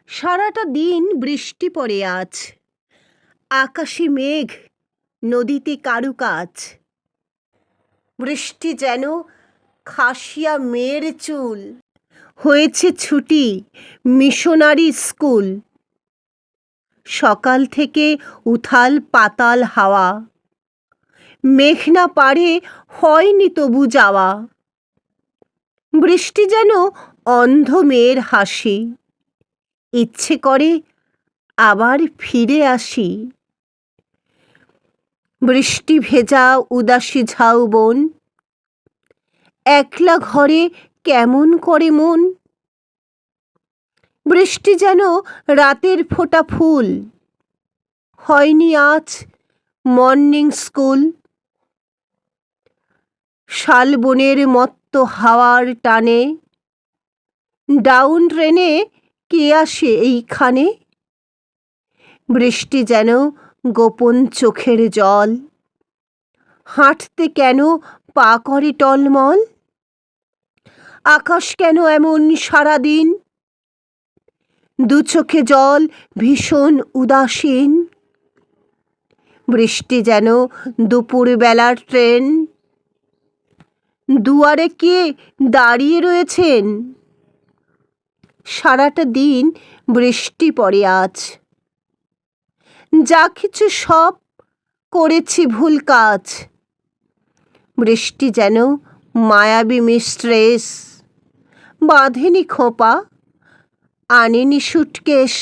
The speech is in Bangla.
সারাটা দিন বৃষ্টি পড়ে আজ, আকাশে মেঘ, নদীতে কারুকাজ। বৃষ্টি যেন খাসিয়া মেয়ের চুল, হয়েছে ছুটি মিশনারি স্কুল। সকাল থেকে উথাল পাতাল হাওয়া, মেঘ না পারে হয়নি তবু যাওয়া। বৃষ্টি যেন অন্ধ মেয়ের হাসি, ইচ্ছে করে আবার ফিরে আসি। বৃষ্টি ভেজা উদাসী ঝাউবন, একলা ঘরে কেমন করে মন। বৃষ্টি যেন রাতের ফোঁটা ফুল, হয়নি আজ মর্নিং স্কুল। শালবনের মত্ত হাওয়ার টানে, ডাউন ট্রেনে কে আসে এইখানে। বৃষ্টি যেন গোপন চোখের জল, হাঁটতে কেন পা করে টলমল। আকাশ কেন এমন সারাদিন, দু চোখে জল ভীষণ উদাসীন। বৃষ্টি যেন দুপুর বেলার ট্রেন, দুয়ারে কে দাঁড়িয়ে রয়েছেন। সারাটা দিন বৃষ্টি পড়ে আজ, যা কিছু সব করেছি ভুল কাজ। বৃষ্টি যেন মায়াবী মিস্ট্রেস, বাঁধেনি খোঁপা, আনেনি সুটকেশ।